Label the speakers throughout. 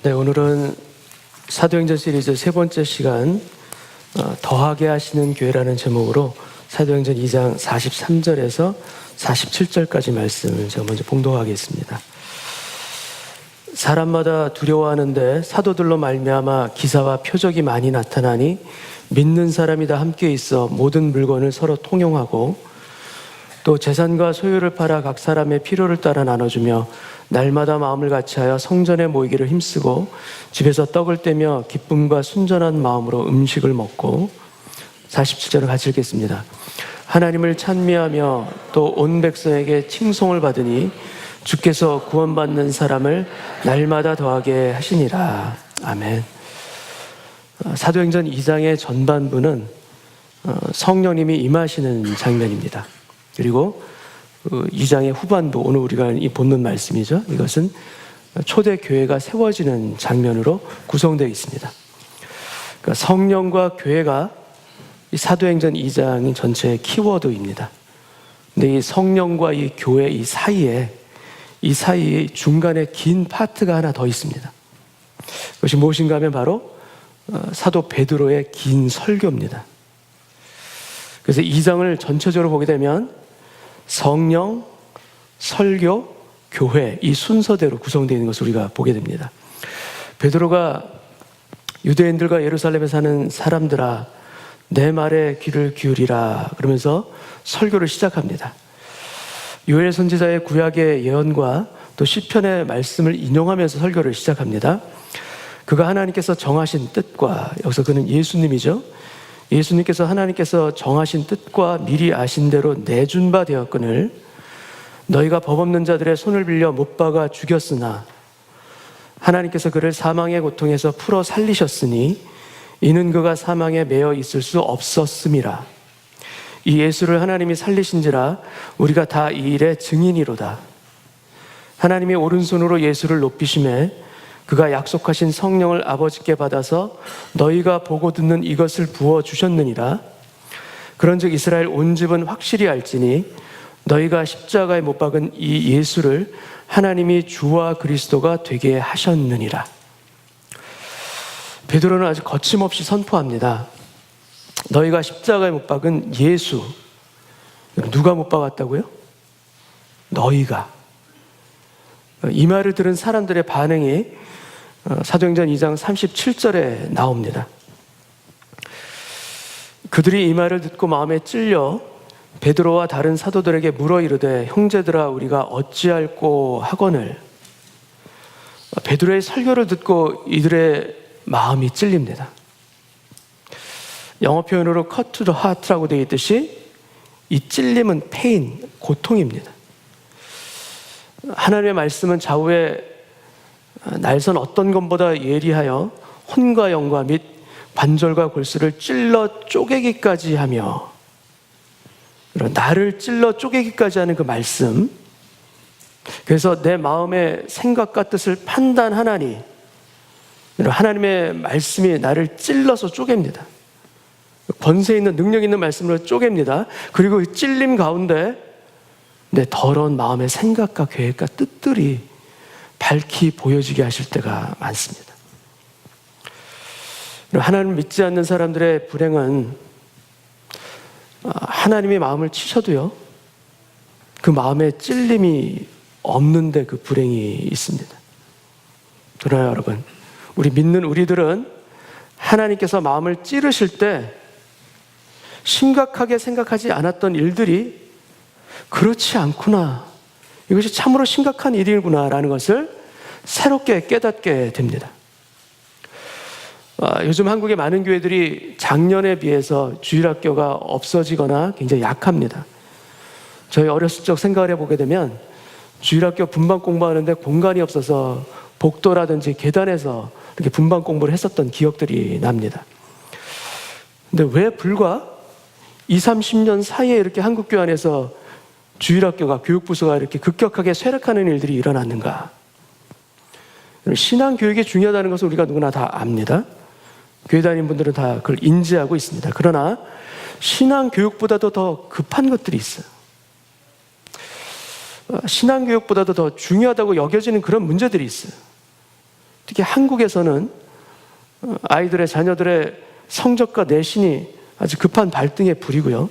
Speaker 1: 네, 오늘은 사도행전 시리즈 세 번째 시간 더하게 하시는 교회라는 제목으로 사도행전 2장 43절에서 47절까지 말씀을 제가 먼저 봉독하겠습니다. 사람마다 두려워하는데 사도들로 말미암아 기사와 표적이 많이 나타나니 믿는 사람이 다 함께 있어 모든 물건을 서로 통용하고 또 재산과 소유를 팔아 각 사람의 필요를 따라 나눠주며 날마다 마음을 같이하여 성전에 모이기를 힘쓰고 집에서 떡을 떼며 기쁨과 순전한 마음으로 음식을 먹고 47절을 같이 읽겠습니다. 하나님을 찬미하며 또 온 백성에게 칭송을 받으니 주께서 구원받는 사람을 날마다 더하게 하시니라. 아멘. 사도행전 2장의 전반부는 성령님이 임하시는 장면입니다. 그리고 2장의 후반부, 오늘 우리가 이 본문 말씀이죠. 이것은 초대 교회가 세워지는 장면으로 구성되어 있습니다. 그러니까 성령과 교회가 이 사도행전 2장인 전체의 키워드입니다. 근데 이 성령과 이 교회 이 사이에 중간에 긴 파트가 하나 더 있습니다. 그것이 무엇인가 하면 바로 사도 베드로의 긴 설교입니다. 그래서 2장을 전체적으로 보게 되면 성령, 설교, 교회 이 순서대로 구성되어 있는 것을 우리가 보게 됩니다. 베드로가 유대인들과 예루살렘에 사는 사람들아 내 말에 귀를 기울이라 그러면서 설교를 시작합니다. 요엘 선지자의 구약의 예언과 또 시편의 말씀을 인용하면서 설교를 시작합니다. 그가 하나님께서 정하신 뜻과, 여기서 그는 예수님이죠. 예수님께서 하나님께서 정하신 뜻과 미리 아신 대로 내준 바 되었거늘 너희가 법 없는 자들의 손을 빌려 못 박아 죽였으나 하나님께서 그를 사망의 고통에서 풀어 살리셨으니 이는 그가 사망에 매여 있을 수 없었음이라. 이 예수를 하나님이 살리신지라 우리가 다 이 일의 증인이로다. 하나님이 오른손으로 예수를 높이심에 그가 약속하신 성령을 아버지께 받아서 너희가 보고 듣는 이것을 부어주셨느니라. 그런즉 이스라엘 온 집은 확실히 알지니 너희가 십자가에 못 박은 이 예수를 하나님이 주와 그리스도가 되게 하셨느니라. 베드로는 아주 거침없이 선포합니다. 너희가 십자가에 못 박은 예수. 누가 못 박았다고요? 너희가. 이 말을 들은 사람들의 반응이 사도행전 2장 37절에 나옵니다. 그들이 이 말을 듣고 마음에 찔려 베드로와 다른 사도들에게 물어 이르되 형제들아 우리가 어찌할꼬 하거늘. 베드로의 설교를 듣고 이들의 마음이 찔립니다. 영어 표현으로 cut to the heart라고 되어 있듯이 이 찔림은 pain, 고통입니다. 하나님의 말씀은 좌우에 날선 어떤 것보다 예리하여 혼과 영과 및 관절과 골수를 찔러 쪼개기까지 하며, 나를 찔러 쪼개기까지 하는 그 말씀, 그래서 내 마음의 생각과 뜻을 판단하나니 하나님의 말씀이 나를 찔러서 쪼갭니다. 권세 있는 능력 있는 말씀으로 쪼갭니다. 그리고 그 찔림 가운데 내 더러운 마음의 생각과 계획과 뜻들이 밝히 보여지게 하실 때가 많습니다. 하나님을 믿지 않는 사람들의 불행은 하나님의 마음을 치셔도요 그 마음에 찔림이 없는데 그 불행이 있습니다. 그러나 여러분, 우리 믿는 우리들은 하나님께서 마음을 찌르실 때 심각하게 생각하지 않았던 일들이 그렇지 않구나, 이것이 참으로 심각한 일이구나라는 것을 새롭게 깨닫게 됩니다. 요즘 한국의 많은 교회들이 작년에 비해서 주일학교가 없어지거나 굉장히 약합니다. 저희 어렸을 적 생각을 해보게 되면 주일학교 분반 공부하는데 공간이 없어서 복도라든지 계단에서 이렇게 분반 공부를 했었던 기억들이 납니다. 근데 왜 불과 20-30년 사이에 이렇게 한국교회 안에서 주일학교가, 교육부서가 이렇게 급격하게 쇠락하는 일들이 일어났는가? 신앙교육이 중요하다는 것을 우리가 누구나 다 압니다. 교회 다니는 분들은 다 그걸 인지하고 있습니다. 그러나 신앙교육보다도 더 급한 것들이 있어요. 신앙교육보다도 더 중요하다고 여겨지는 그런 문제들이 있어요. 특히 한국에서는 아이들의 자녀들의 성적과 내신이 아주 급한 발등에 불이고요.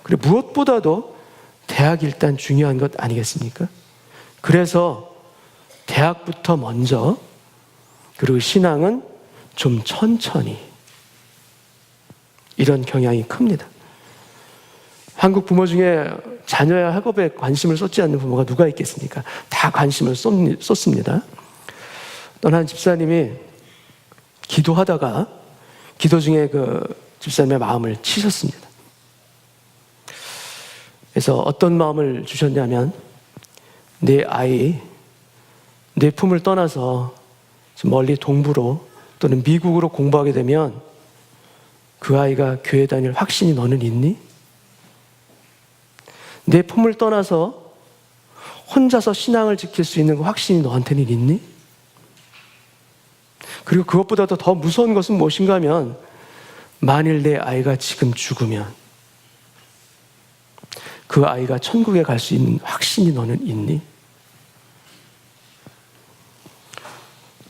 Speaker 1: 그리고 무엇보다도 대학이 일단 중요한 것 아니겠습니까? 그래서 대학부터 먼저, 그리고 신앙은 좀 천천히, 이런 경향이 큽니다. 한국 부모 중에 자녀의 학업에 관심을 쏟지 않는 부모가 누가 있겠습니까? 다 관심을 쏟습니다. 어떤 한 집사님이 기도하다가 기도 중에 그 집사님의 마음을 치셨습니다. 그래서 어떤 마음을 주셨냐면, 내 아이, 내 품을 떠나서 멀리 동부로 또는 미국으로 공부하게 되면 그 아이가 교회 다닐 확신이 너는 있니? 내 품을 떠나서 혼자서 신앙을 지킬 수 있는 그 확신이 너한테는 있니? 그리고 그것보다도 더 무서운 것은 무엇인가 하면, 만일 내 아이가 지금 죽으면 그 아이가 천국에 갈 수 있는 확신이 너는 있니?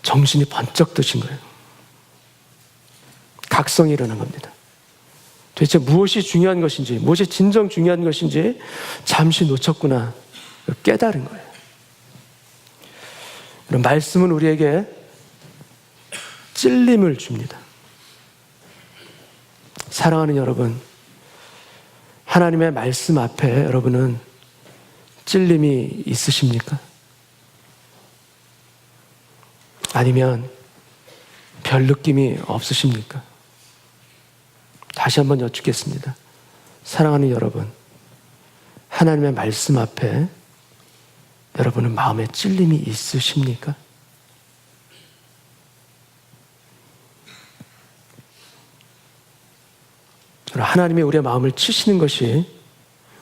Speaker 1: 정신이 번쩍 드신 거예요. 각성이 일어난 겁니다. 도대체 무엇이 중요한 것인지, 무엇이 진정 중요한 것인지 잠시 놓쳤구나 깨달은 거예요. 그럼 말씀은 우리에게 찔림을 줍니다. 사랑하는 여러분, 하나님의 말씀 앞에 여러분은 찔림이 있으십니까? 아니면 별 느낌이 없으십니까? 다시 한번 여쭙겠습니다. 사랑하는 여러분, 하나님의 말씀 앞에 여러분은 마음에 찔림이 있으십니까? 하나님이 우리의 마음을 치시는 것이,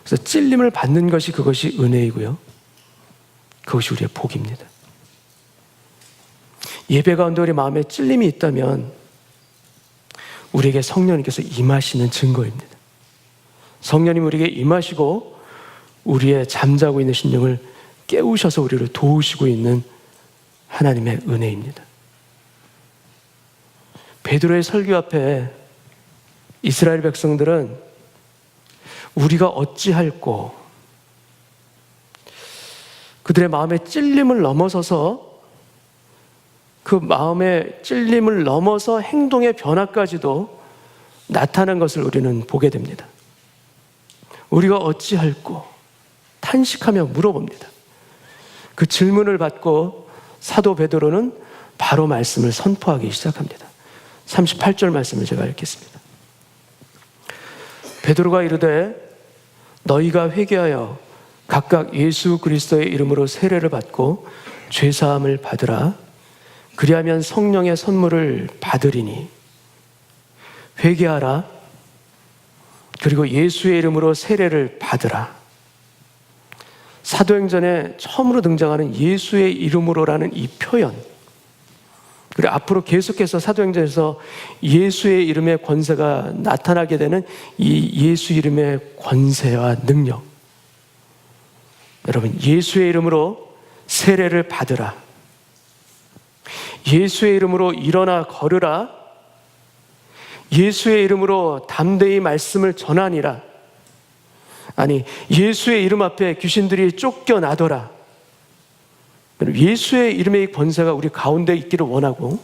Speaker 1: 그래서 찔림을 받는 것이, 그것이 은혜이고요, 그것이 우리의 복입니다. 예배 가운데 우리 마음에 찔림이 있다면 우리에게 성령님께서 임하시는 증거입니다. 성령님 우리에게 임하시고 우리의 잠자고 있는 심령을 깨우셔서 우리를 도우시고 있는 하나님의 은혜입니다. 베드로의 설교 앞에 이스라엘 백성들은 우리가 어찌할꼬, 그들의 마음의 찔림을 넘어서서, 그 마음의 찔림을 넘어서 행동의 변화까지도 나타난 것을 우리는 보게 됩니다. 우리가 어찌할꼬 탄식하며 물어봅니다. 그 질문을 받고 사도 베드로는 바로 말씀을 선포하기 시작합니다. 38절 말씀을 제가 읽겠습니다. 베드로가 이르되 너희가 회개하여 각각 예수 그리스도의 이름으로 세례를 받고 죄사함을 받으라. 그리하면 성령의 선물을 받으리니. 회개하라. 그리고 예수의 이름으로 세례를 받으라. 사도행전에 처음으로 등장하는 예수의 이름으로라는 이 표현, 그리고 앞으로 계속해서 사도행전에서 예수의 이름의 권세가 나타나게 되는 이 예수 이름의 권세와 능력, 여러분, 예수의 이름으로 세례를 받으라, 예수의 이름으로 일어나 걸으라, 예수의 이름으로 담대히 말씀을 전하니라, 아니 예수의 이름 앞에 귀신들이 쫓겨나더라. 예수의 이름의 이 권세가 우리 가운데 있기를 원하고,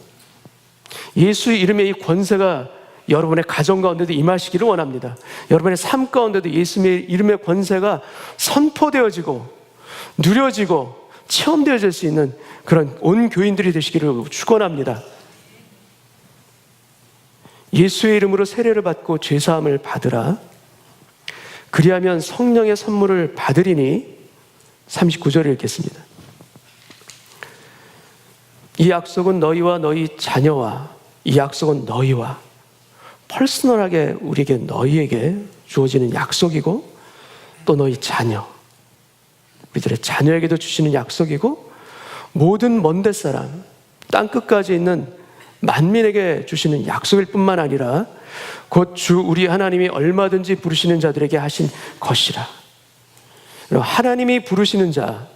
Speaker 1: 예수의 이름의 이 권세가 여러분의 가정 가운데도 임하시기를 원합니다. 여러분의 삶 가운데도 예수의 이름의 권세가 선포되어지고 누려지고 체험되어질 수 있는 그런 온 교인들이 되시기를 축원합니다. 예수의 이름으로 세례를 받고 죄사함을 받으라. 그리하면 성령의 선물을 받으리니. 39절을 읽겠습니다. 이 약속은 너희와 너희 자녀와, 이 약속은 너희와, 퍼스널하게 우리에게, 너희에게 주어지는 약속이고, 또 너희 자녀, 우리들의 자녀에게도 주시는 약속이고, 모든 먼데 사람, 땅끝까지 있는 만민에게 주시는 약속일 뿐만 아니라 곧 주 우리 하나님이 얼마든지 부르시는 자들에게 하신 것이라. 하나님이 부르시는 자,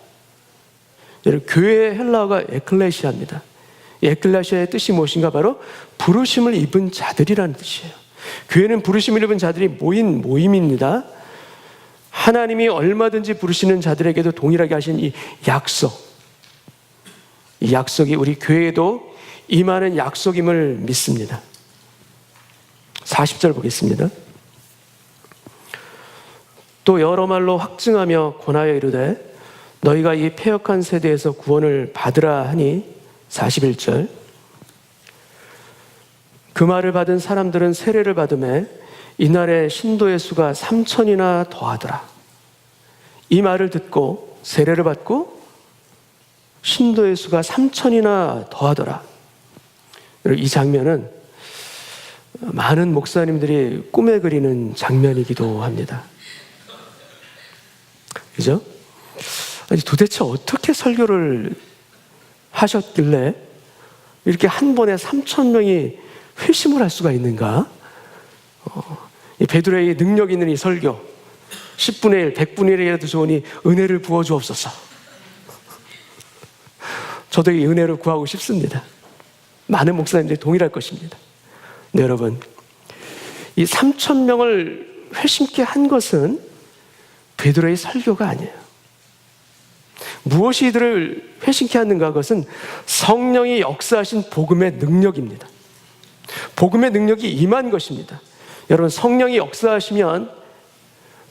Speaker 1: 교회의 헬라어가 에클레시아입니다. 이 에클레시아의 뜻이 무엇인가? 바로 부르심을 입은 자들이라는 뜻이에요. 교회는 부르심을 입은 자들이 모인 모임입니다. 하나님이 얼마든지 부르시는 자들에게도 동일하게 하신 이 약속이 우리 교회에도 임하는 약속임을 믿습니다. 40절 보겠습니다. 또 여러 말로 확증하며 권하여 이르되 너희가 이 패역한 세대에서 구원을 받으라 하니 41절 그 말을 받은 사람들은 세례를 받음에 이날에 신도의 수가 3,000이나 더하더라. 이 말을 듣고 세례를 받고 신도의 수가 3,000이나 더하더라. 이 장면은 많은 목사님들이 꿈에 그리는 장면이기도 합니다. 그죠? 아니, 도대체 어떻게 설교를 하셨길래 이렇게 한 번에 3,000명이 회심을 할 수가 있는가? 이 베드로의 능력 있는 이 설교 10분의 1, 100분의 1이라도 좋으니 은혜를 부어주옵소서. 저도 이 은혜를 구하고 싶습니다. 많은 목사님들이 동일할 것입니다. 네, 여러분, 이 3,000명을 회심케 한 것은 베드로의 설교가 아니에요. 무엇이 이들을 회심케 하는가? 그것은 성령이 역사하신 복음의 능력입니다. 복음의 능력이 임한 것입니다. 여러분, 성령이 역사하시면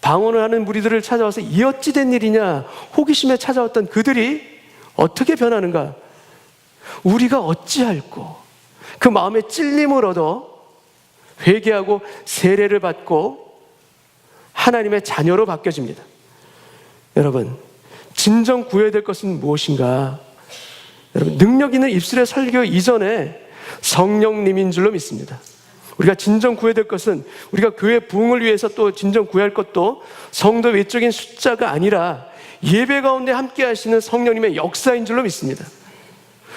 Speaker 1: 방언을 하는 무리들을 찾아와서 이 어찌 된 일이냐 호기심에 찾아왔던 그들이 어떻게 변하는가? 우리가 어찌할꼬? 그 마음에 찔림을 얻어 회개하고 세례를 받고 하나님의 자녀로 바뀌어집니다. 여러분, 진정 구해야 될 것은 무엇인가? 여러분, 능력 있는 입술의 설교 이전에 성령님인 줄로 믿습니다. 우리가 진정 구해야 될 것은 우리가 교회 부흥을 위해서 또 진정 구해야 할 것도 성도 외적인 숫자가 아니라 예배 가운데 함께 하시는 성령님의 역사인 줄로 믿습니다.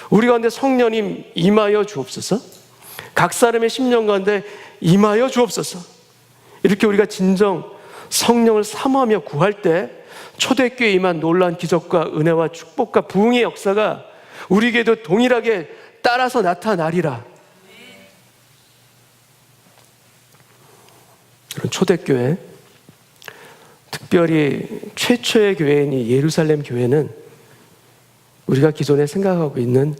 Speaker 1: 우리 가운데 성령님 임하여 주옵소서. 각 사람의 심령 가운데 임하여 주옵소서. 이렇게 우리가 진정 성령을 사모하며 구할 때 초대교회에 임한 놀라운 기적과 은혜와 축복과 부흥의 역사가 우리에게도 동일하게 따라서 나타나리라. 초대교회, 특별히 최초의 교회인 이 예루살렘 교회는 우리가 기존에 생각하고 있는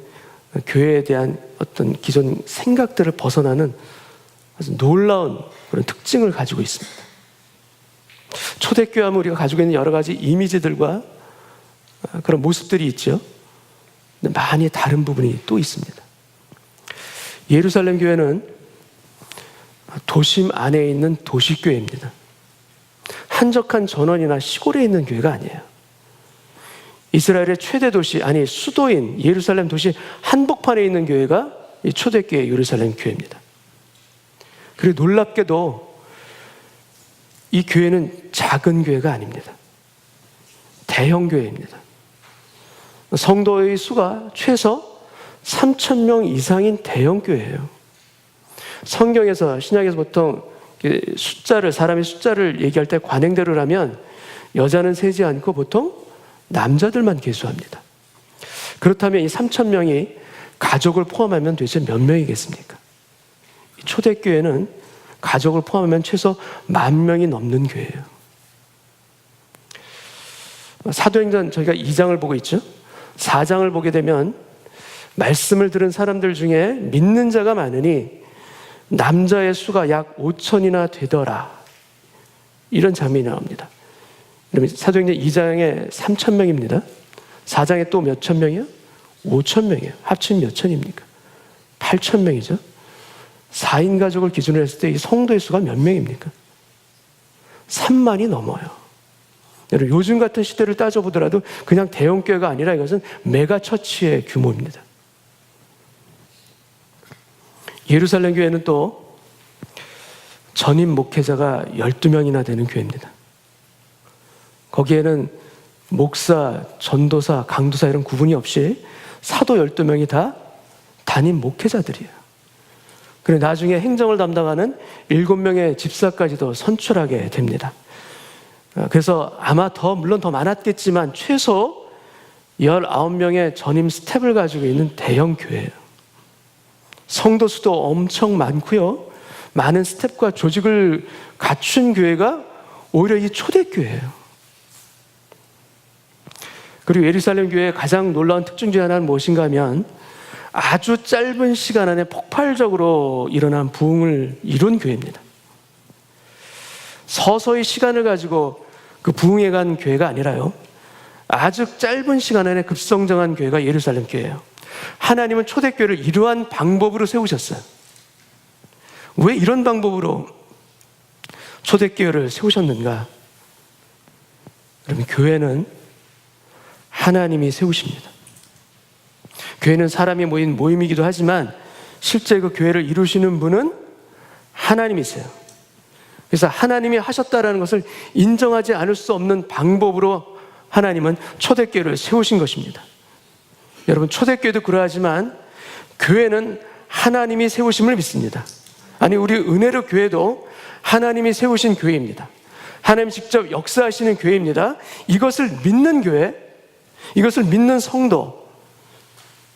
Speaker 1: 교회에 대한 어떤 기존 생각들을 벗어나는 아주 놀라운 그런 특징을 가지고 있습니다. 초대교회 하면 우리가 가지고 있는 여러 가지 이미지들과 그런 모습들이 있죠. 근데 많이 다른 부분이 또 있습니다. 예루살렘 교회는 도심 안에 있는 도시교회입니다. 한적한 전원이나 시골에 있는 교회가 아니에요. 이스라엘의 최대 도시, 아니 수도인 예루살렘 도시 한복판에 있는 교회가 이 초대교회 예루살렘 교회입니다. 그리고 놀랍게도 이 교회는 작은 교회가 아닙니다. 대형 교회입니다. 성도의 수가 최소 3,000명 이상인 대형 교회예요. 성경에서, 신약에서 보통 사람의 숫자를 얘기할 때 관행대로 하면 여자는 세지 않고 보통 남자들만 계수합니다. 그렇다면 이 3,000명이 가족을 포함하면 도대체 몇 명이겠습니까? 초대교회는 가족을 포함하면 최소 10,000명이 넘는 교회예요. 사도행전 저희가 2장을 보고 있죠. 4장을 보게 되면 말씀을 들은 사람들 중에 믿는 자가 많으니 남자의 수가 약 5,000이나 되더라. 이런 장면이 나옵니다. 여러분, 사도행전 2장에 3,000명입니다. 4장에 또 몇 천 명이요? 5,000명이에요. 합치면 몇 천입니까? 8,000명이죠. 4인 가족을 기준으로 했을 때 이 성도의 수가 몇 명입니까? 3만이 넘어요. 여러분, 요즘 같은 시대를 따져보더라도 그냥 대형교회가 아니라 이것은 메가처치의 규모입니다. 예루살렘 교회는 또 전임 목회자가 12명이나 되는 교회입니다. 거기에는 목사, 전도사, 강도사 이런 구분이 없이 사도 12명이 다 담임 목회자들이에요. 그리고 나중에 행정을 담당하는 7명의 집사까지도 선출하게 됩니다. 그래서 아마 물론 더 많았겠지만 최소 19명의 전임 스텝을 가지고 있는 대형 교회예요. 성도 수도 엄청 많고요. 많은 스텝과 조직을 갖춘 교회가 오히려 이 초대교회예요. 그리고 예루살렘 교회의 가장 놀라운 특징 중 하나는 무엇인가 하면 아주 짧은 시간 안에 폭발적으로 일어난 부흥을 이룬 교회입니다. 서서히 시간을 가지고 그 부흥해 간 교회가 아니라요, 아주 짧은 시간 안에 급성장한 교회가 예루살렘 교회예요. 하나님은 초대교회를 이러한 방법으로 세우셨어요. 왜 이런 방법으로 초대교회를 세우셨는가? 그러면 교회는 하나님이 세우십니다. 교회는 사람이 모인 모임이기도 하지만 실제 그 교회를 이루시는 분은 하나님이세요. 그래서 하나님이 하셨다라는 것을 인정하지 않을 수 없는 방법으로 하나님은 초대교회를 세우신 것입니다. 여러분, 초대교회도 그러하지만 교회는 하나님이 세우심을 믿습니다. 아니, 우리 은혜로 교회도 하나님이 세우신 교회입니다. 하나님 직접 역사하시는 교회입니다. 이것을 믿는 교회, 이것을 믿는 성도,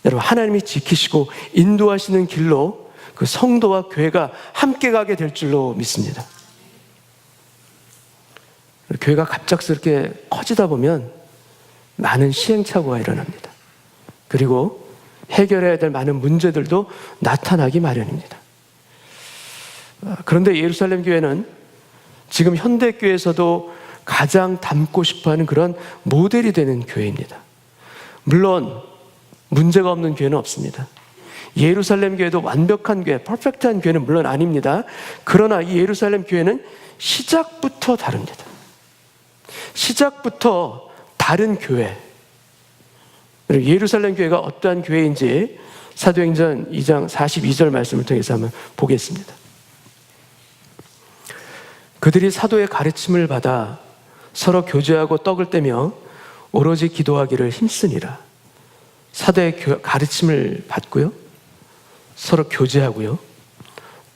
Speaker 1: 여러분, 하나님이 지키시고 인도하시는 길로 그 성도와 교회가 함께 가게 될 줄로 믿습니다. 교회가 갑작스럽게 커지다 보면 많은 시행착오가 일어납니다. 그리고 해결해야 될 많은 문제들도 나타나기 마련입니다. 그런데 예루살렘 교회는 지금 현대교회에서도 가장 닮고 싶어하는 그런 모델이 되는 교회입니다. 물론 문제가 없는 교회는 없습니다. 예루살렘 교회도 완벽한 교회, 퍼펙트한 교회는 물론 아닙니다. 그러나 이 예루살렘 교회는 시작부터 다릅니다. 시작부터 다른 교회. 예루살렘 교회가 어떠한 교회인지 사도행전 2장 42절 말씀을 통해서 한번 보겠습니다. 그들이 사도의 가르침을 받아 서로 교제하고 떡을 떼며 오로지 기도하기를 힘쓰니라. 사도의 가르침을 받고요, 서로 교제하고요,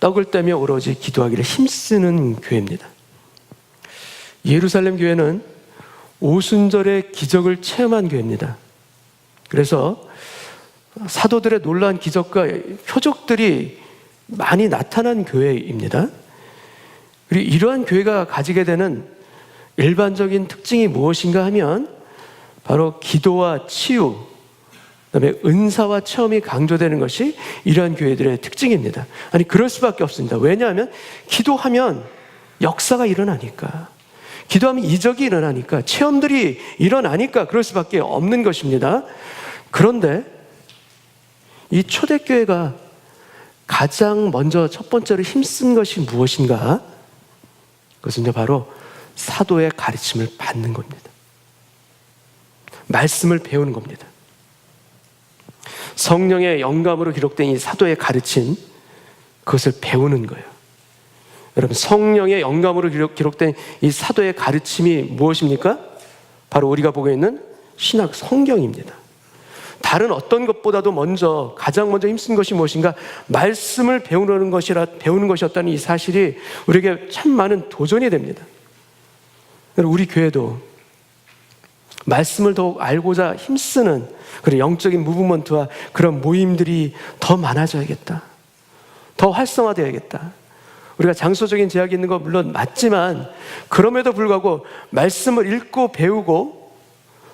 Speaker 1: 떡을 떼며 오로지 기도하기를 힘쓰는 교회입니다. 예루살렘 교회는 오순절의 기적을 체험한 교회입니다. 그래서 사도들의 놀라운 기적과 표적들이 많이 나타난 교회입니다. 그리고 이러한 교회가 가지게 되는 일반적인 특징이 무엇인가 하면 바로 기도와 치유, 그다음에 은사와 체험이 강조되는 것이 이러한 교회들의 특징입니다. 아니, 그럴 수밖에 없습니다. 왜냐하면 기도하면 역사가 일어나니까, 기도하면 이적이 일어나니까, 체험들이 일어나니까 그럴 수밖에 없는 것입니다. 그런데 이 초대교회가 가장 먼저 첫 번째로 힘쓴 것이 무엇인가? 그것은 바로 사도의 가르침을 받는 겁니다. 말씀을 배우는 겁니다. 성령의 영감으로 기록된 이 사도의 가르침, 그것을 배우는 거예요. 여러분, 성령의 영감으로 기록된 이 사도의 가르침이 무엇입니까? 바로 우리가 보고 있는 신약 성경입니다. 다른 어떤 것보다도 가장 먼저 힘쓴 것이 무엇인가? 말씀을 배우는 것이었다는 이 사실이 우리에게 참 많은 도전이 됩니다. 우리 교회도 말씀을 더욱 알고자 힘쓰는 그런 영적인 무브먼트와 그런 모임들이 더 많아져야겠다. 더 활성화되어야겠다. 우리가 장소적인 제약이 있는 건 물론 맞지만 그럼에도 불구하고 말씀을 읽고 배우고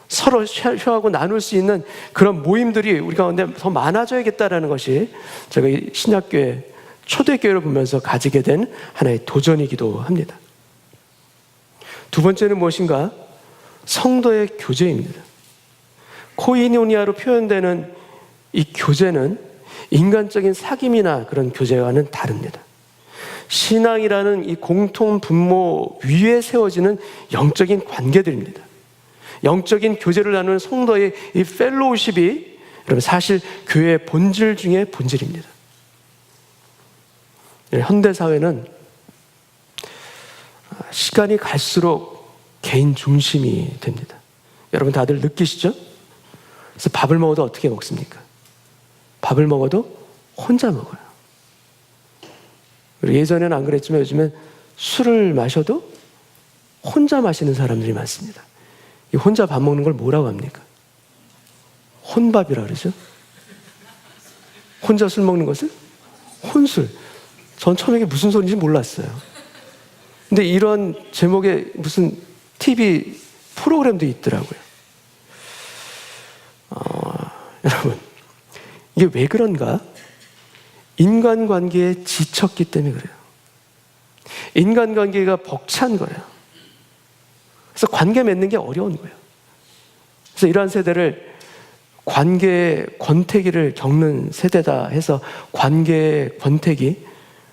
Speaker 1: 서로 쉐어하고 나눌 수 있는 그런 모임들이 우리 가운데 더 많아져야겠다라는 것이 제가 이 신약교회, 초대교회를 보면서 가지게 된 하나의 도전이기도 합니다. 두 번째는 무엇인가? 성도의 교제입니다. 코이노니아로 표현되는 이 교제는 인간적인 사귐이나 그런 교제와는 다릅니다. 신앙이라는 이 공통 분모 위에 세워지는 영적인 관계들입니다. 영적인 교제를 나누는 성도의 이 펠로우십이 여러분 사실 교회의 본질 중에 본질입니다. 현대사회는 시간이 갈수록 개인 중심이 됩니다. 여러분 다들 느끼시죠? 그래서 밥을 먹어도 어떻게 먹습니까? 밥을 먹어도 혼자 먹어요. 그리고 예전에는 안 그랬지만 요즘엔 술을 마셔도 혼자 마시는 사람들이 많습니다. 이 혼자 밥 먹는 걸 뭐라고 합니까? 혼밥이라 그러죠? 혼자 술 먹는 것을 혼술. 전 처음에 이게 무슨 소리인지 몰랐어요. 근데 이런 제목의 무슨 TV 프로그램도 있더라고요. 여러분, 이게 왜 그런가? 인간관계에 지쳤기 때문에 그래요. 인간관계가 벅찬 거예요. 그래서 관계 맺는 게 어려운 거예요. 그래서 이러한 세대를 관계 권태기를 겪는 세대다 해서 관계 권태기,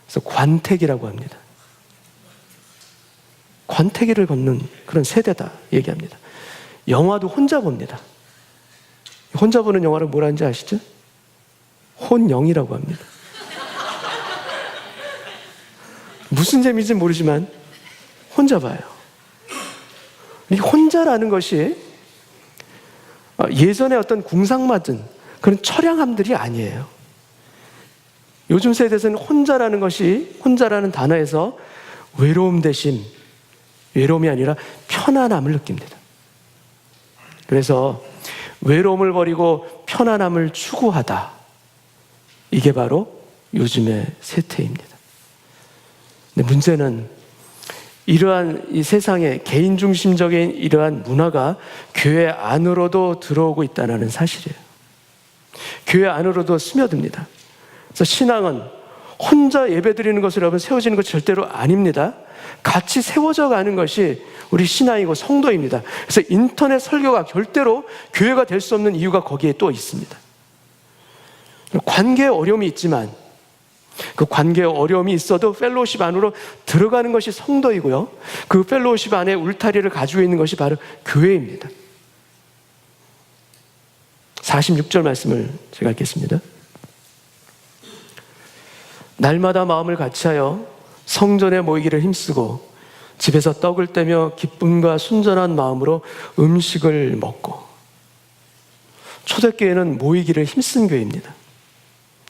Speaker 1: 그래서 관태기라고 합니다. 관태기를 걷는 그런 세대다 얘기합니다. 영화도 혼자 봅니다. 혼자 보는 영화를 뭐라는지 아시죠? 혼영이라고 합니다. 무슨 재미인지 모르지만 혼자 봐요. 이 혼자라는 것이 예전에 어떤 궁상맞은 그런 처량함들이 아니에요. 요즘 세대에서는 혼자라는 것이, 혼자라는 단어에서 외로움 대신, 외로움이 아니라 편안함을 느낍니다. 그래서 외로움을 버리고 편안함을 추구하다. 이게 바로 요즘의 세태입니다. 근데 문제는 이러한 이 세상의 개인 중심적인 이러한 문화가 교회 안으로도 들어오고 있다는 사실이에요. 교회 안으로도 스며듭니다. 그래서 신앙은 혼자 예배드리는 것으로 여러분 세워지는 것 절대로 아닙니다. 같이 세워져 가는 것이 우리 신앙이고 성도입니다. 그래서 인터넷 설교가 절대로 교회가 될 수 없는 이유가 거기에 또 있습니다. 관계에 어려움이 있지만 그 관계에 어려움이 있어도 펠로우십 안으로 들어가는 것이 성도이고요. 그 펠로우십 안에 울타리를 가지고 있는 것이 바로 교회입니다. 46절 말씀을 제가 읽겠습니다. 날마다 마음을 같이하여 성전에 모이기를 힘쓰고 집에서 떡을 떼며 기쁨과 순전한 마음으로 음식을 먹고. 초대교회는 모이기를 힘쓴 교회입니다.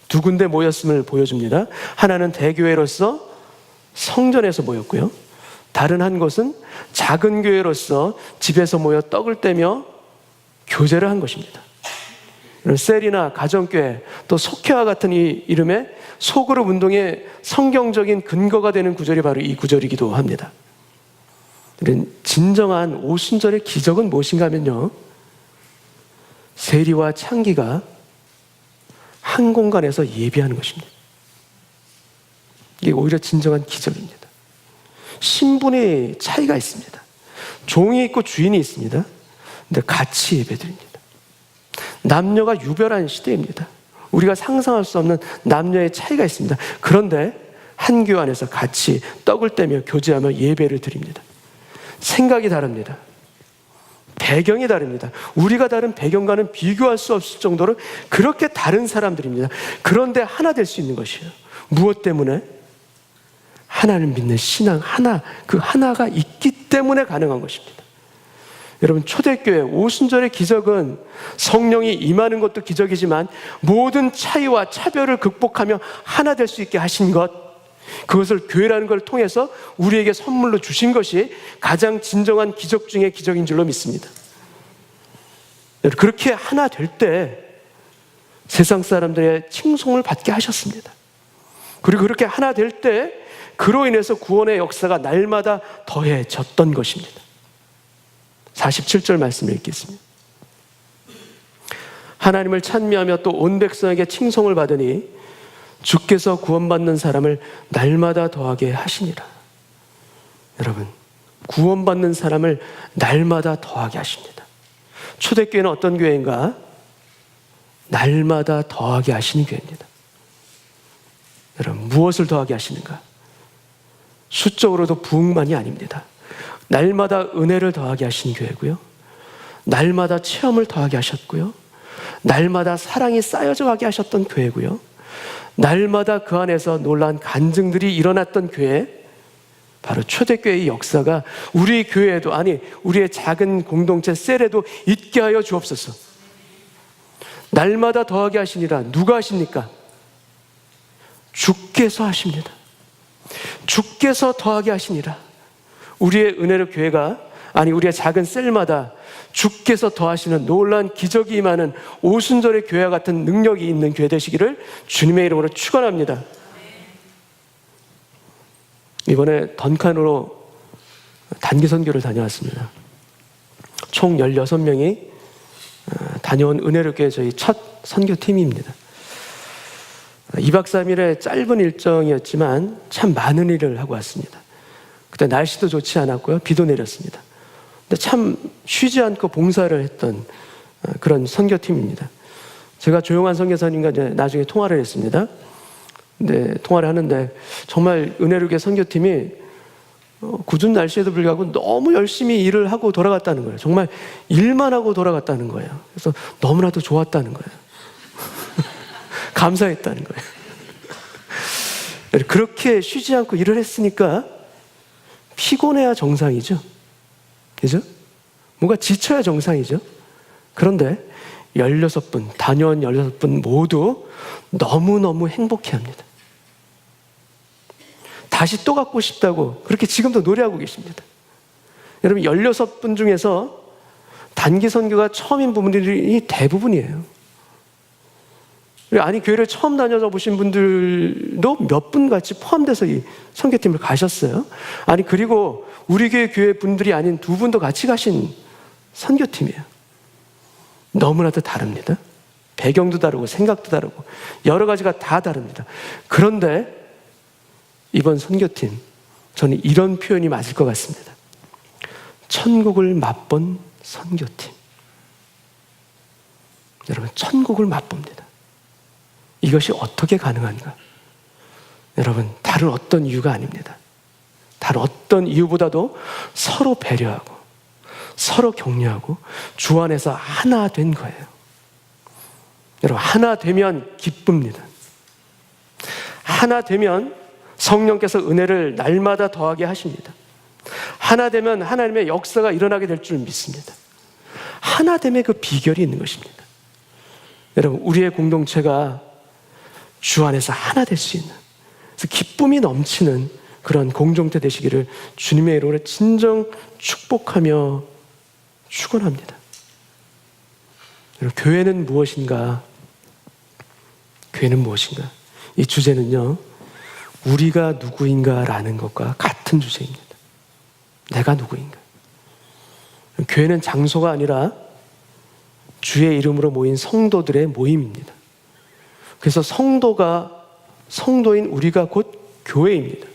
Speaker 1: 두 군데 모였음을 보여줍니다. 하나는 대교회로서 성전에서 모였고요. 다른 한 곳은 작은 교회로서 집에서 모여 떡을 떼며 교제를 한 것입니다. 셀이나 가정교회, 또 속회와 같은 이 이름의 소그룹 운동의 성경적인 근거가 되는 구절이 바로 이 구절이기도 합니다. 진정한 오순절의 기적은 무엇인가 하면요, 세리와 창기가 한 공간에서 예배하는 것입니다. 이게 오히려 진정한 기적입니다. 신분의 차이가 있습니다. 종이 있고 주인이 있습니다. 근데 같이 예배드립니다. 남녀가 유별한 시대입니다. 우리가 상상할 수 없는 남녀의 차이가 있습니다. 그런데 한 교회 안에서 같이 떡을 떼며 교제하며 예배를 드립니다. 생각이 다릅니다. 배경이 다릅니다. 우리가 다른 배경과는 비교할 수 없을 정도로 그렇게 다른 사람들입니다. 그런데 하나 될 수 있는 것이에요. 무엇 때문에? 하나를 믿는 신앙 하나, 그 하나가 있기 때문에 가능한 것입니다. 여러분, 초대교회 오순절의 기적은 성령이 임하는 것도 기적이지만 모든 차이와 차별을 극복하며 하나 될 수 있게 하신 것, 그것을 교회라는 걸 통해서 우리에게 선물로 주신 것이 가장 진정한 기적 중의 기적인 줄로 믿습니다. 그렇게 하나 될 때 세상 사람들의 칭송을 받게 하셨습니다. 그리고 그렇게 하나 될 때 그로 인해서 구원의 역사가 날마다 더해졌던 것입니다. 47절 말씀을 읽겠습니다. 하나님을 찬미하며 또 온 백성에게 칭송을 받으니 주께서 구원받는 사람을 날마다 더하게 하시니라. 여러분, 구원받는 사람을 날마다 더하게 하십니다. 초대교회는 어떤 교회인가? 날마다 더하게 하시는 교회입니다. 여러분, 무엇을 더하게 하시는가? 수적으로도 부흥만이 아닙니다. 날마다 은혜를 더하게 하신 교회고요, 날마다 체험을 더하게 하셨고요, 날마다 사랑이 쌓여져 가게 하셨던 교회고요, 날마다 그 안에서 놀라운 간증들이 일어났던 교회, 바로 초대교회의 역사가 우리 교회에도, 아니 우리의 작은 공동체 셀에도 있게 하여 주옵소서. 날마다 더하게 하시니라. 누가 하십니까? 주께서 하십니다. 주께서 더하게 하시니라. 우리의 은혜로 교회가, 아니 우리의 작은 셀마다 주께서 더하시는 놀라운 기적이 임하는 오순절의 교회와 같은 능력이 있는 교회 되시기를 주님의 이름으로 축원합니다. 이번에 던칸으로 단기 선교를 다녀왔습니다. 총 16명이 다녀온 은혜롭게 저희 첫 선교팀입니다. 2박 3일의 짧은 일정이었지만 참 많은 일을 하고 왔습니다. 그때 날씨도 좋지 않았고요. 비도 내렸습니다. 근데 참 쉬지 않고 봉사를 했던 그런 선교팀입니다. 제가 조용한 선교사님과 이제 나중에 통화를 했습니다. 근데 통화를 하는데 정말 은혜롭게 선교팀이 궂은 날씨에도 불구하고 너무 열심히 일을 하고 돌아갔다는 거예요. 정말 일만 하고 돌아갔다는 거예요. 그래서 너무나도 좋았다는 거예요. 감사했다는 거예요. 그렇게 쉬지 않고 일을 했으니까 피곤해야 정상이죠. 그죠? 뭔가 지쳐야 정상이죠. 그런데 16분, 다녀온 16분 모두 너무너무 행복해합니다. 다시 또 갖고 싶다고 그렇게 지금도 노래하고 계십니다. 여러분 16분 중에서 단기 선교가 처음인 분들이 대부분이에요. 아니 교회를 처음 다녀서 보신 분들도 몇 분 같이 포함돼서 이 선교팀을 가셨어요. 아니 그리고 우리 교회 분들이 아닌 2분도 같이 가신 선교팀이에요. 너무나도 다릅니다. 배경도 다르고 생각도 다르고 여러 가지가 다 다릅니다. 그런데 이번 선교팀, 저는 이런 표현이 맞을 것 같습니다. 천국을 맛본 선교팀. 여러분, 천국을 맛봅니다. 이것이 어떻게 가능한가? 여러분, 다른 어떤 이유가 아닙니다. 다른 어떤 이유보다도 서로 배려하고 서로 격려하고 주 안에서 하나 된 거예요. 여러분, 하나 되면 기쁩니다. 하나 되면 성령께서 은혜를 날마다 더하게 하십니다. 하나 되면 하나님의 역사가 일어나게 될 줄 믿습니다. 하나됨의 그 비결이 있는 것입니다. 여러분, 우리의 공동체가 주 안에서 하나 될 수 있는, 그래서 기쁨이 넘치는 그런 공동체 되시기를 주님의 이름으로 진정 축복하며 축원합니다. 여러분, 교회는 무엇인가? 교회는 무엇인가? 이 주제는요, 우리가 누구인가라는 것과 같은 주제입니다. 내가 누구인가? 교회는 장소가 아니라 주의 이름으로 모인 성도들의 모임입니다. 그래서 성도인 우리가 곧 교회입니다.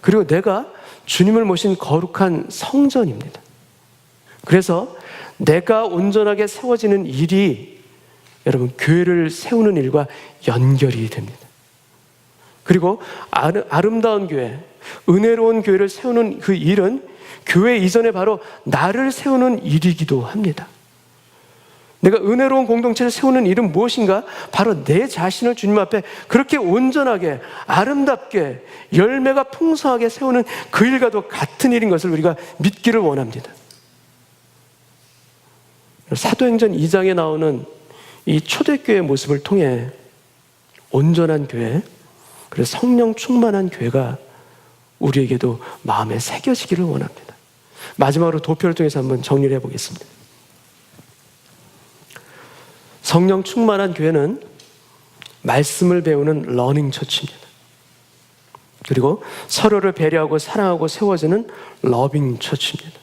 Speaker 1: 그리고 내가 주님을 모신 거룩한 성전입니다. 그래서 내가 온전하게 세워지는 일이 여러분 교회를 세우는 일과 연결이 됩니다. 그리고 아름다운 교회, 은혜로운 교회를 세우는 그 일은 교회 이전에 바로 나를 세우는 일이기도 합니다. 내가 은혜로운 공동체를 세우는 일은 무엇인가? 바로 내 자신을 주님 앞에 그렇게 온전하게 아름답게 열매가 풍성하게 세우는 그 일과도 같은 일인 것을 우리가 믿기를 원합니다. 사도행전 2장에 나오는 이 초대교회의 모습을 통해 온전한 교회, 그래서 성령 충만한 교회가 우리에게도 마음에 새겨지기를 원합니다. 마지막으로 도표를 통해서 한번 정리를 해보겠습니다. 성령 충만한 교회는 말씀을 배우는 러닝 처치입니다. 그리고 서로를 배려하고 사랑하고 세워지는 러빙 처치입니다.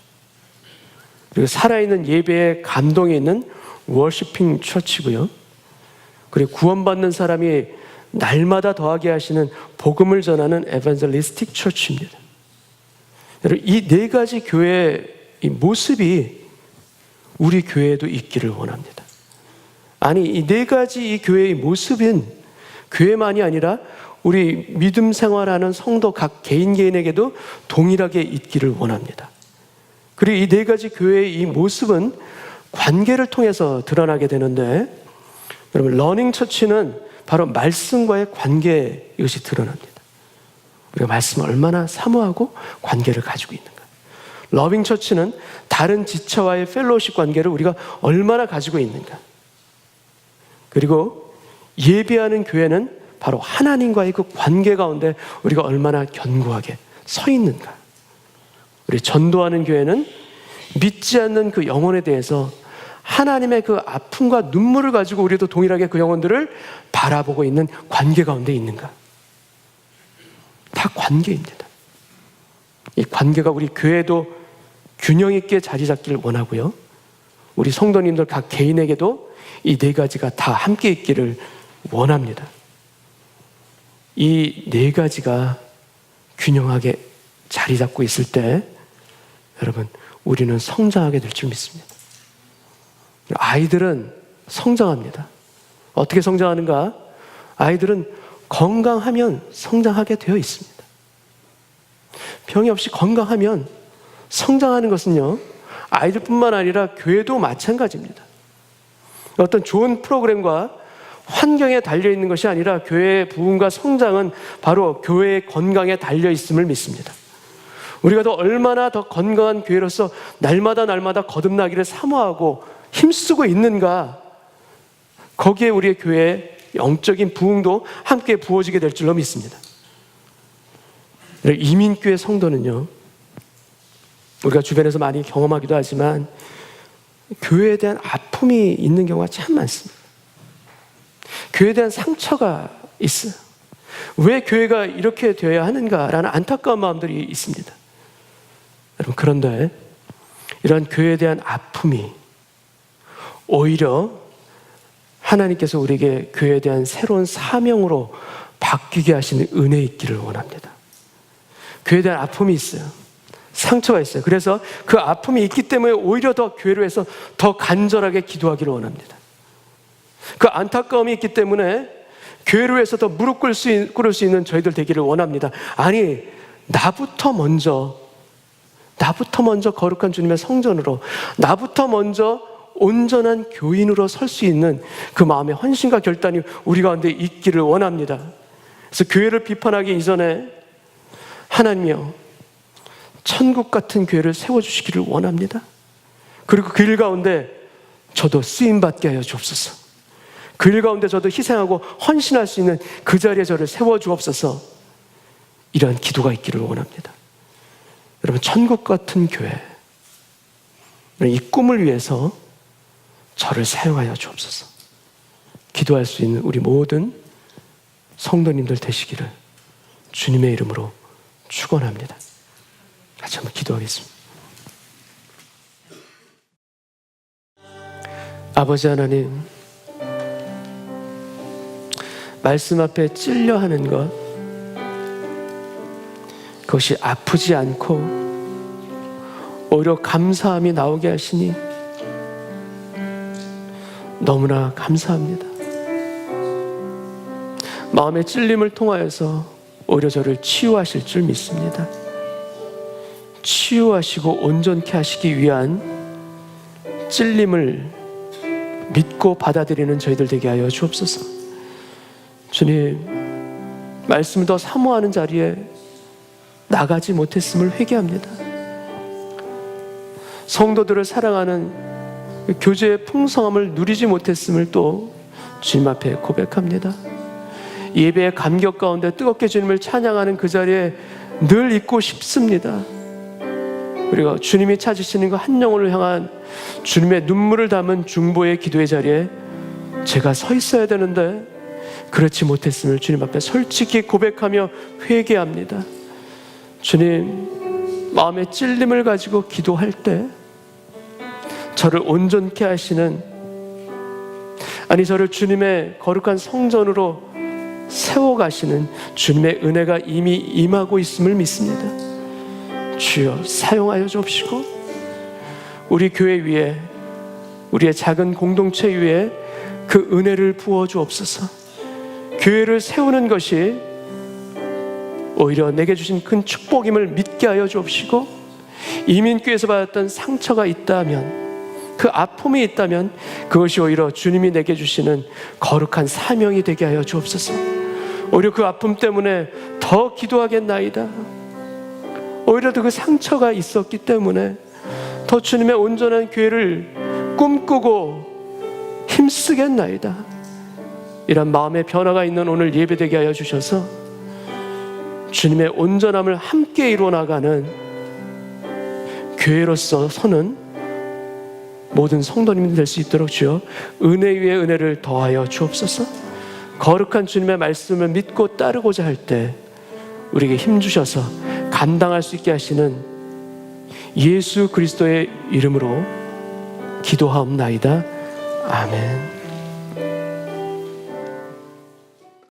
Speaker 1: 그리고 살아있는 예배에 감동이 있는 워시핑 처치고요. 그리고 구원받는 사람이 날마다 더하게 하시는 복음을 전하는 에반젤리스틱 처치입니다. 여러분, 이 네 가지 교회의 이 모습이 우리 교회에도 있기를 원합니다. 아니, 이 네 가지 이 교회의 모습은 교회만이 아니라 우리 믿음 생활하는 성도 각 개인에게도 동일하게 있기를 원합니다. 그리고 이 네 가지 교회의 이 모습은 관계를 통해서 드러나게 되는데, 여러분, 러닝 처치는 바로 말씀과의 관계, 이것이 드러납니다. 우리가 말씀을 얼마나 사모하고 관계를 가지고 있는가. 러빙 처치는 다른 지체와의 펠로우십 관계를 우리가 얼마나 가지고 있는가. 그리고 예배하는 교회는 바로 하나님과의 그 관계 가운데 우리가 얼마나 견고하게 서 있는가. 우리 전도하는 교회는 믿지 않는 그 영혼에 대해서 하나님의 그 아픔과 눈물을 가지고 우리도 동일하게 그 영혼들을 바라보고 있는 관계 가운데 있는가. 다 관계입니다. 이 관계가 우리 교회도 균형 있게 자리 잡기를 원하고요. 우리 성도님들 각 개인에게도 이 네 가지가 다 함께 있기를 원합니다. 이 네 가지가 균형하게 자리 잡고 있을 때 여러분, 우리는 성장하게 될 줄 믿습니다. 아이들은 성장합니다. 어떻게 성장하는가? 아이들은 건강하면 성장하게 되어 있습니다. 병이 없이 건강하면 성장하는 것은요, 아이들뿐만 아니라 교회도 마찬가지입니다. 어떤 좋은 프로그램과 환경에 달려있는 것이 아니라 교회의 부흥과 성장은 바로 교회의 건강에 달려있음을 믿습니다. 우리가 얼마나 더 건강한 교회로서 날마다 거듭나기를 사모하고 힘쓰고 있는가, 거기에 우리의 교회의 영적인 부흥도 함께 부어지게 될 줄로 믿습니다. 이민교회 성도는요, 우리가 주변에서 많이 경험하기도 하지만 교회에 대한 아픔이 있는 경우가 참 많습니다. 교회에 대한 상처가 있어요. 왜 교회가 이렇게 되어야 하는가라는 안타까운 마음들이 있습니다. 여러분, 그런데 이런 교회에 대한 아픔이 오히려 하나님께서 우리에게 교회에 대한 새로운 사명으로 바뀌게 하시는 은혜 있기를 원합니다. 교회에 대한 아픔이 있어요. 상처가 있어요. 그래서 그 아픔이 있기 때문에 오히려 더 교회로 해서 더 간절하게 기도하기를 원합니다. 그 안타까움이 있기 때문에 교회로 해서 더 무릎 꿇을 수 있는 저희들 되기를 원합니다. 아니, 나부터 먼저 거룩한 주님의 성전으로, 나부터 먼저 온전한 교인으로 설 수 있는 그 마음의 헌신과 결단이 우리 가운데 있기를 원합니다. 그래서 교회를 비판하기 이전에 하나님이여, 천국 같은 교회를 세워주시기를 원합니다. 그리고 그 일 가운데 저도 쓰임받게 하여 주옵소서. 그 일 가운데 저도 희생하고 헌신할 수 있는 그 자리에 저를 세워주옵소서. 이러한 기도가 있기를 원합니다. 여러분, 천국 같은 교회, 이 꿈을 위해서 저를 사용하여 주옵소서. 기도할 수 있는 우리 모든 성도님들 되시기를 주님의 이름으로 축원합니다. 같이 한번 기도하겠습니다. 아버지 하나님, 말씀 앞에 찔려 하는 것, 그것이 아프지 않고 오히려 감사함이 나오게 하시니 너무나 감사합니다. 마음의 찔림을 통하여서 오히려 저를 치유하실 줄 믿습니다. 치유하시고 온전케 하시기 위한 찔림을 믿고 받아들이는 저희들 되게 하여 주옵소서. 주님, 말씀을 더 사모하는 자리에 나가지 못했음을 회개합니다. 성도들을 사랑하는 교제의 풍성함을 누리지 못했음을 또 주님 앞에 고백합니다. 예배의 감격 가운데 뜨겁게 주님을 찬양하는 그 자리에 늘 있고 싶습니다. 그리고 주님이 찾으시는 그 한 영혼을 향한 주님의 눈물을 담은 중보의 기도의 자리에 제가 서 있어야 되는데 그렇지 못했음을 주님 앞에 솔직히 고백하며 회개합니다. 주님, 마음의 찔림을 가지고 기도할 때 저를 온전케 하시는, 아니 저를 주님의 거룩한 성전으로 세워가시는 주님의 은혜가 이미 임하고 있음을 믿습니다. 주여, 사용하여 주옵시고 우리 교회 위에, 우리의 작은 공동체 위에 그 은혜를 부어 주옵소서. 교회를 세우는 것이 오히려 내게 주신 큰 축복임을 믿게 하여 주옵시고, 이민교회에서 받았던 상처가 있다면, 그 아픔이 있다면 그것이 오히려 주님이 내게 주시는 거룩한 사명이 되게 하여 주옵소서. 오히려 그 아픔 때문에 더 기도하겠나이다. 오히려 더 그 상처가 있었기 때문에 더 주님의 온전한 교회를 꿈꾸고 힘쓰겠나이다. 이런 마음의 변화가 있는 오늘 예배되게 하여 주셔서 주님의 온전함을 함께 이루어나가는 교회로서 서는 모든 성도님들 될 수 있도록 주여 은혜 위에 은혜를 더하여 주옵소서. 거룩한 주님의 말씀을 믿고 따르고자 할 때 우리에게 힘주셔서 감당할 수 있게 하시는 예수 그리스도의 이름으로 기도하옵나이다. 아멘.